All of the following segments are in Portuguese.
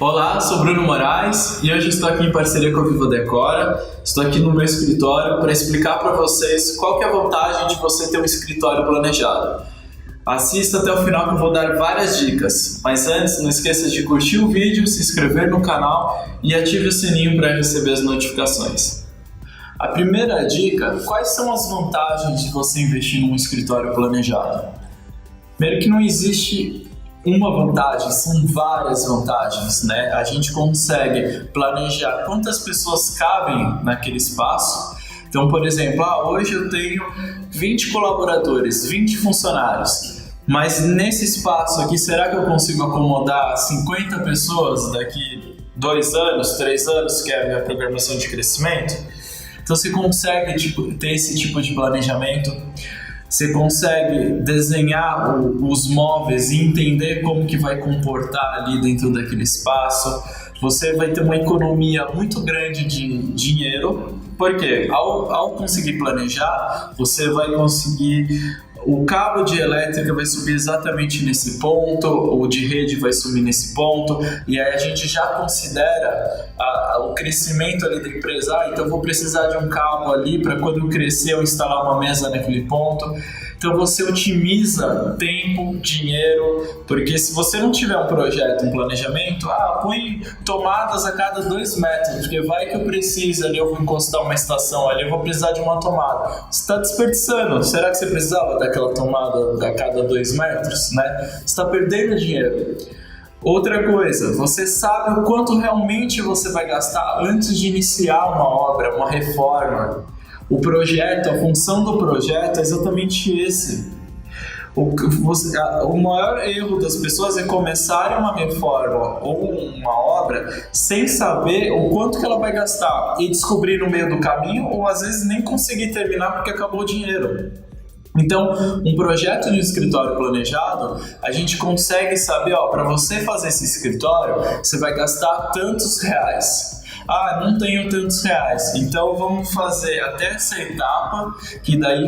Olá, sou Bruno Moraes e hoje estou aqui em parceria com a Viva Decora. Estou aqui no meu escritório para explicar para vocês qual que é a vantagem de você ter um escritório planejado. Assista até o final que eu vou dar várias dicas, mas antes não esqueça de curtir o vídeo, se inscrever no canal e ative o sininho para receber as notificações. A primeira dica: quais são as vantagens de você investir num escritório planejado? Primeiro que não existe uma vantagem, são várias vantagens, né? A gente consegue planejar quantas pessoas cabem naquele espaço. Então, por exemplo, hoje eu tenho 20 colaboradores, 20 funcionários, mas nesse espaço aqui, será que eu consigo acomodar 50 pessoas daqui 2 anos, 3 anos, que é a minha programação de crescimento? Então, você consegue ter esse tipo de planejamento. Você consegue desenhar os móveis e entender como que vai comportar ali dentro daquele espaço. Você vai ter uma economia muito grande de dinheiro, porque ao conseguir planejar, você vai conseguir... O cabo de elétrica vai subir exatamente nesse ponto, o de rede vai subir nesse ponto, e aí a gente já considera o crescimento ali da empresa. Então eu vou precisar de um cabo ali para quando eu crescer eu instalar uma mesa naquele ponto. Então você otimiza tempo, dinheiro, porque se você não tiver um projeto, um planejamento, põe tomadas a cada 2 metros, porque vai que eu preciso ali, eu vou encostar uma estação ali, eu vou precisar de uma tomada. Você está desperdiçando. Será que você precisava daquela tomada a cada 2 metros, né? Você está perdendo dinheiro. Outra coisa, você sabe o quanto realmente você vai gastar antes de iniciar uma obra, uma reforma. O projeto, a função do projeto é exatamente esse. O maior erro das pessoas é começarem uma reforma ou uma obra sem saber o quanto que ela vai gastar e descobrir no meio do caminho, ou às vezes nem conseguir terminar porque acabou o dinheiro. Então, um projeto de escritório planejado, a gente consegue saber, para você fazer esse escritório, você vai gastar tantos reais. Não tenho tantos reais, então vamos fazer até essa etapa, que daí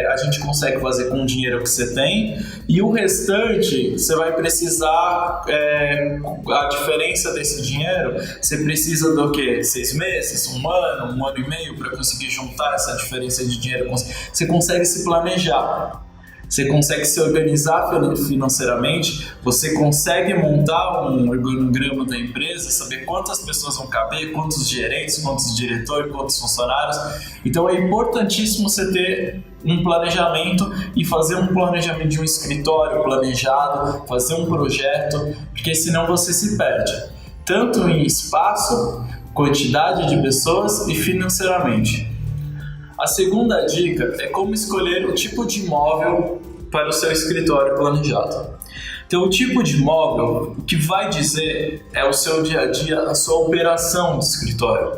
a gente consegue fazer com o dinheiro que você tem, e o restante você vai precisar, a diferença desse dinheiro, você precisa do quê? 6 meses, 1 ano e meio para conseguir juntar essa diferença de dinheiro. Você consegue se planejar. Você consegue se organizar financeiramente, você consegue montar um organograma da empresa, saber quantas pessoas vão caber, quantos gerentes, quantos diretores, quantos funcionários. Então é importantíssimo você ter um planejamento e fazer um planejamento de um escritório planejado, fazer um projeto, porque senão você se perde, tanto em espaço, quantidade de pessoas e financeiramente. A segunda dica é como escolher o tipo de móvel para o seu escritório planejado. Então, o tipo de móvel, o que vai dizer é o seu dia a dia, a sua operação de escritório.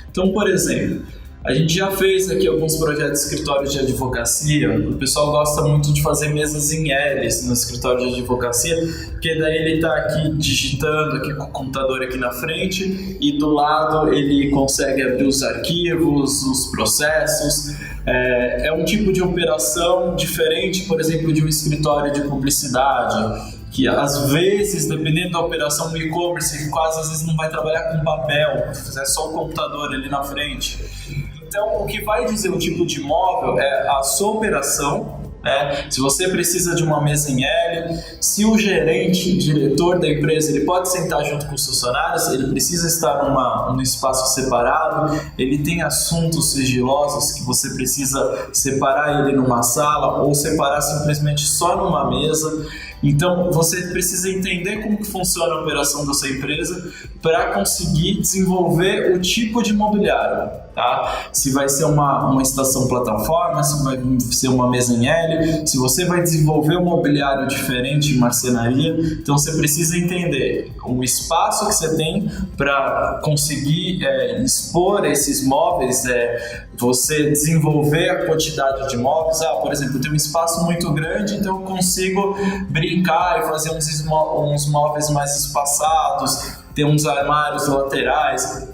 Então, por exemplo, a gente já fez aqui alguns projetos de escritório de advocacia. O pessoal gosta muito de fazer mesas em L no escritório de advocacia, porque daí ele está aqui digitando aqui com o computador aqui na frente e do lado ele consegue abrir os arquivos, os processos. É um tipo de operação diferente, por exemplo, de um escritório de publicidade, que às vezes, dependendo da operação do e-commerce, quase às vezes não vai trabalhar com papel, é só o computador ali na frente. Então, o que vai dizer o tipo de móvel é a sua operação. Se você precisa de uma mesa em L, se o gerente, diretor da empresa, ele pode sentar junto com os funcionários, ele precisa estar num espaço separado, ele tem assuntos sigilosos que você precisa separar ele numa sala ou separar simplesmente só numa mesa. Então, você precisa entender como que funciona a operação da sua empresa para conseguir desenvolver o tipo de mobiliário, tá? Se vai ser uma estação plataforma, se vai ser uma mesa em L, se você vai desenvolver um mobiliário diferente em marcenaria, então você precisa entender o espaço que você tem para conseguir expor esses móveis, você desenvolver a quantidade de móveis. Por exemplo, eu tenho um espaço muito grande, então eu consigo brincar e fazer uns móveis mais espaçados, ter uns armários laterais.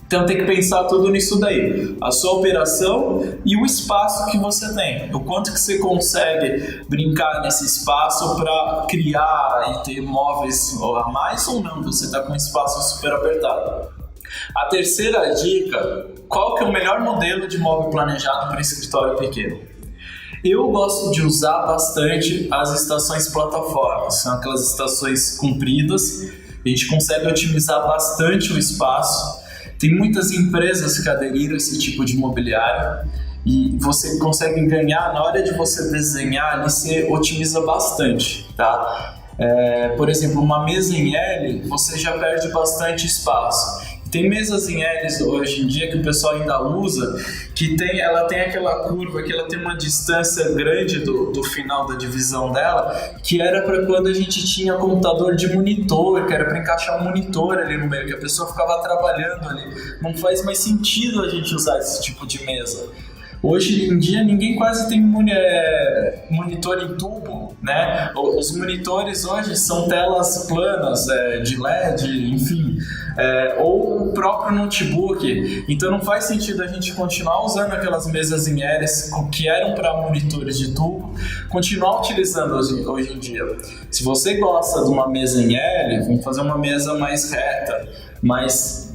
Então tem que pensar tudo nisso daí, a sua operação e o espaço que você tem, o quanto que você consegue brincar nesse espaço para criar e ter móveis a mais ou não, você está com um espaço super apertado. A terceira dica, qual que é o melhor modelo de móvel planejado para escritório pequeno? Eu gosto de usar bastante as estações plataformas, são aquelas estações compridas, a gente consegue otimizar bastante o espaço. Tem muitas empresas que aderiram a esse tipo de mobiliário e você consegue ganhar, na hora de você desenhar, ali você otimiza bastante, tá? Por exemplo, uma mesa em L, você já perde bastante espaço. Tem mesas em L hoje em dia que o pessoal ainda usa, que ela tem aquela curva, que ela tem uma distância grande do final da divisão dela, que era para quando a gente tinha computador de monitor, que era para encaixar um monitor ali no meio, que a pessoa ficava trabalhando ali. Não faz mais sentido a gente usar esse tipo de mesa. Hoje em dia ninguém quase tem monitor em tubo, né? Os monitores hoje são telas planas, de LED, enfim, ou o próprio notebook. Então não faz sentido a gente continuar usando aquelas mesas em L que eram para monitores de tubo, continuar utilizando hoje em dia. Se você gosta de uma mesa em L, vamos fazer uma mesa mais reta, mais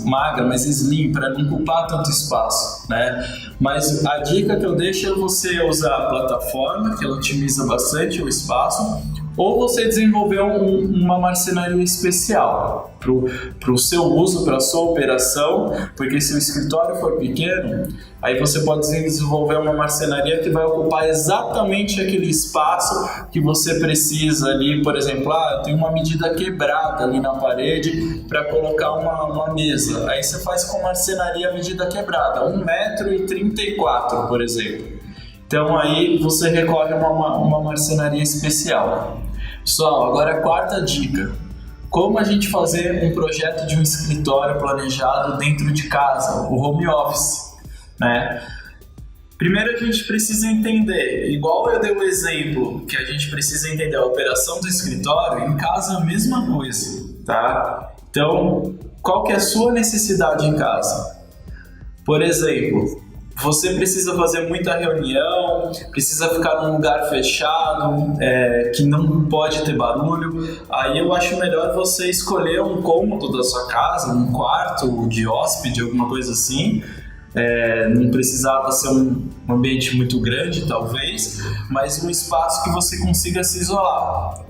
magra, mais slim, para não ocupar tanto espaço, né? Mas a dica que eu deixo é você usar a plataforma, que ela otimiza bastante o espaço, ou você desenvolver uma marcenaria especial para o seu uso, para a sua operação, porque se o escritório for pequeno, aí você pode desenvolver uma marcenaria que vai ocupar exatamente aquele espaço que você precisa ali. Por exemplo, eu tenho uma medida quebrada ali na parede para colocar uma mesa, aí você faz com marcenaria medida quebrada, 1,34 m, por exemplo. Então aí você recorre a uma marcenaria especial. Pessoal, agora a quarta dica. Como a gente fazer um projeto de um escritório planejado dentro de casa, o home office, né? Primeiro a gente precisa entender, igual eu dei o exemplo, que a gente precisa entender a operação do escritório, em casa a mesma coisa, tá? Então, qual que é a sua necessidade em casa? Por exemplo, você precisa fazer muita reunião, precisa ficar num lugar fechado, que não pode ter barulho. Aí eu acho melhor você escolher um cômodo da sua casa, um quarto de hóspede, alguma coisa assim. Não precisava ser um ambiente muito grande, talvez, mas um espaço que você consiga se isolar.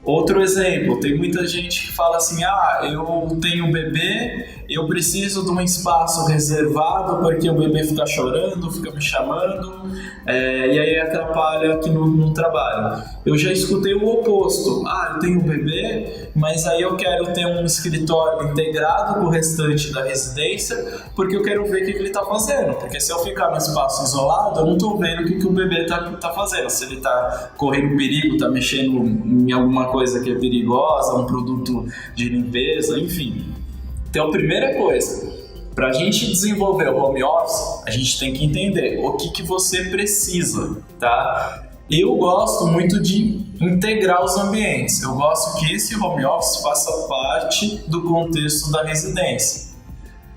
Outro exemplo, tem muita gente que fala assim, eu tenho um bebê, eu preciso de um espaço reservado porque o bebê fica chorando, fica me chamando, e aí atrapalha aqui no trabalho. Eu já escutei o oposto, eu tenho um bebê, mas aí eu quero ter um escritório integrado com o restante da residência, porque eu quero ver o que ele está fazendo, porque se eu ficar no espaço isolado, eu não estou vendo o que o bebê está fazendo, se ele está correndo perigo, está mexendo em alguma coisa que é perigosa, um produto de limpeza, enfim. Então, primeira coisa, para a gente desenvolver o home office, a gente tem que entender o que você precisa, tá? Eu gosto muito de integrar os ambientes, eu gosto que esse home office faça parte do contexto da residência.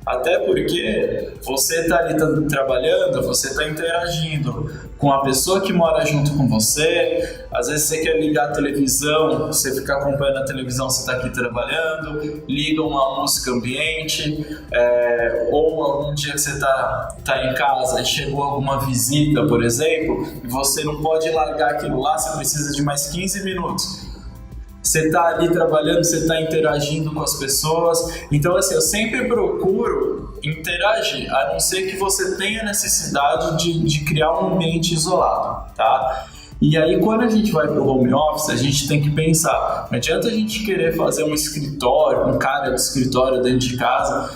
Até porque você está ali trabalhando, você está interagindo com a pessoa que mora junto com você. Às vezes você quer ligar a televisão, você fica acompanhando a televisão, você está aqui trabalhando, liga uma música ambiente, ou algum dia que você está em casa e chegou alguma visita, por exemplo, e você não pode largar aquilo lá, você precisa de mais 15 minutos. Você está ali trabalhando, você está interagindo com as pessoas. Então, assim, eu sempre procuro interagir, a não ser que você tenha necessidade de criar um ambiente isolado, tá? E aí, quando a gente vai para o home office, a gente tem que pensar, não adianta a gente querer fazer um escritório, um cara de escritório dentro de casa.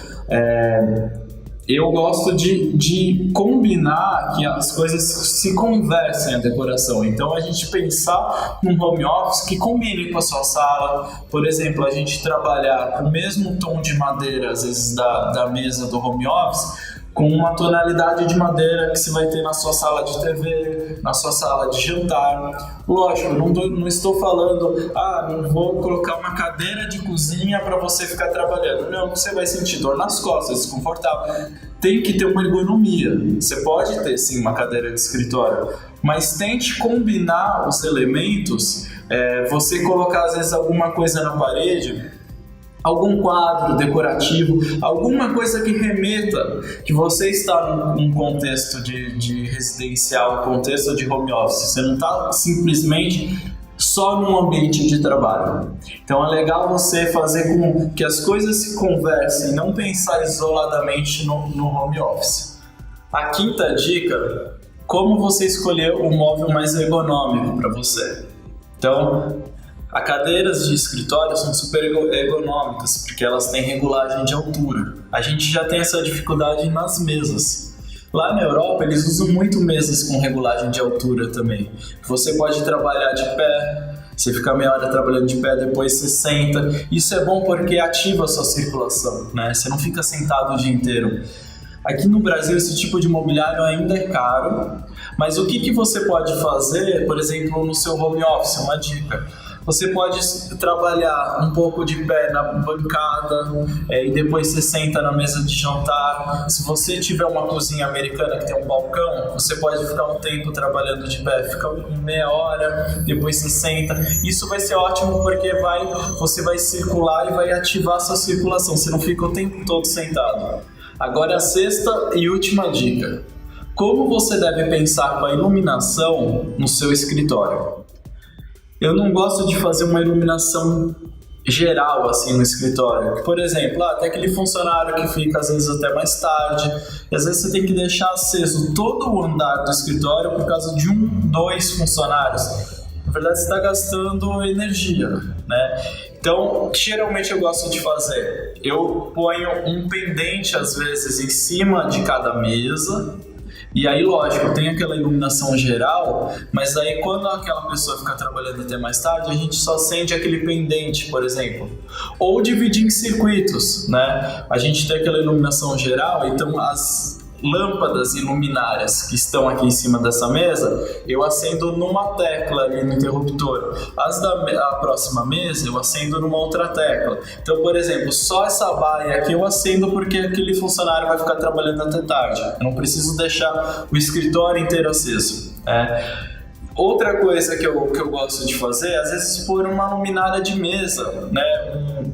Eu gosto de combinar que as coisas se conversem a decoração. Então, a gente pensar num home office que combine com a sua sala. Por exemplo, a gente trabalhar com o mesmo tom de madeira, às vezes, da mesa do home office, com uma tonalidade de madeira que você vai ter na sua sala de TV, na sua sala de jantar. Lógico, não estou falando, não vou colocar uma cadeira de cozinha para você ficar trabalhando. Não, você vai sentir dor nas costas, desconfortável. Tem que ter uma ergonomia. Você pode ter sim uma cadeira de escritório, mas tente combinar os elementos. Você colocar às vezes alguma coisa na parede, algum quadro decorativo, alguma coisa que remeta que você está num contexto de residencial, contexto de home office. Você não está simplesmente só num ambiente de trabalho. Então é legal você fazer com que as coisas se conversem, não pensar isoladamente no home office. A quinta dica: como você escolher o móvel mais ergonômico para você. Então, as cadeiras de escritório são super ergonômicas, porque elas têm regulagem de altura. A gente já tem essa dificuldade nas mesas. Lá na Europa, eles usam muito mesas com regulagem de altura também. Você pode trabalhar de pé, você fica meia hora trabalhando de pé, depois você senta. Isso é bom porque ativa a sua circulação, né? Você não fica sentado o dia inteiro. Aqui no Brasil, esse tipo de mobiliário ainda é caro, mas o que você pode fazer, por exemplo, no seu home office? Uma dica: você pode trabalhar um pouco de pé na bancada e depois você senta na mesa de jantar. Se você tiver uma cozinha americana que tem um balcão, você pode ficar um tempo trabalhando de pé, fica meia hora, depois você senta. Isso vai ser ótimo porque você vai circular e vai ativar a sua circulação, você não fica o tempo todo sentado. Agora a sexta e última dica: como você deve pensar com a iluminação no seu escritório. Eu não gosto de fazer uma iluminação geral assim no escritório. Por exemplo, tem aquele funcionário que fica às vezes até mais tarde, e às vezes você tem que deixar aceso todo o andar do escritório por causa de 2 funcionários. Na verdade, você está gastando energia, né? Então, o que geralmente eu gosto de fazer? Eu ponho um pendente, às vezes, em cima de cada mesa. E aí, lógico, tem aquela iluminação geral, mas aí quando aquela pessoa fica trabalhando até mais tarde, a gente só acende aquele pendente, por exemplo. Ou dividir em circuitos, né? A gente tem aquela iluminação geral, então as lâmpadas e luminárias que estão aqui em cima dessa mesa, eu acendo numa tecla ali no interruptor. As da próxima mesa, eu acendo numa outra tecla. Então, por exemplo, só essa baia aqui eu acendo porque aquele funcionário vai ficar trabalhando até tarde. Eu não preciso deixar o escritório inteiro aceso. Outra coisa que eu gosto de fazer, às vezes pôr uma luminária de mesa, né,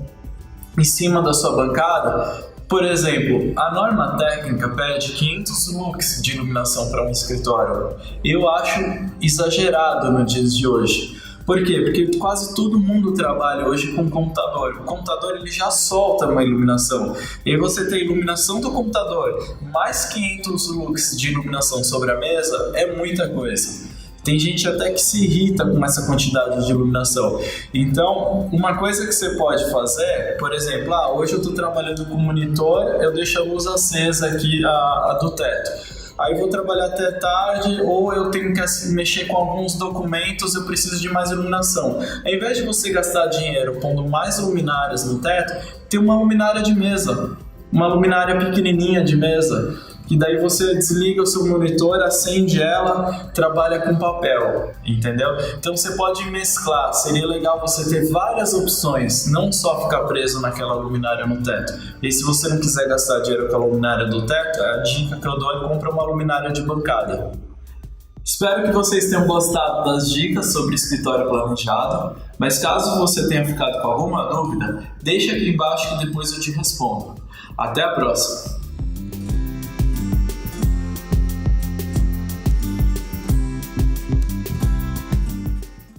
em cima da sua bancada. Por exemplo, a norma técnica pede 500 lux de iluminação para um escritório. Eu acho exagerado nos dias de hoje. Por quê? Porque quase todo mundo trabalha hoje com computador. O computador ele já solta uma iluminação. E aí você tem a iluminação do computador, mais 500 lux de iluminação sobre a mesa, é muita coisa. Tem gente até que se irrita com essa quantidade de iluminação. Então, uma coisa que você pode fazer, por exemplo, hoje eu estou trabalhando com monitor, eu deixo a luz acesa aqui, a do teto. Aí eu vou trabalhar até tarde, ou eu tenho que mexer com alguns documentos, eu preciso de mais iluminação. Ao invés de você gastar dinheiro pondo mais luminárias no teto, tem uma luminária de mesa, uma luminária pequenininha de mesa, que daí você desliga o seu monitor, acende ela, trabalha com papel, entendeu? Então você pode mesclar, seria legal você ter várias opções, não só ficar preso naquela luminária no teto. E se você não quiser gastar dinheiro com a luminária do teto, a dica que eu dou é comprar uma luminária de bancada. Espero que vocês tenham gostado das dicas sobre escritório planejado, mas caso você tenha ficado com alguma dúvida, deixa aqui embaixo que depois eu te respondo. Até a próxima!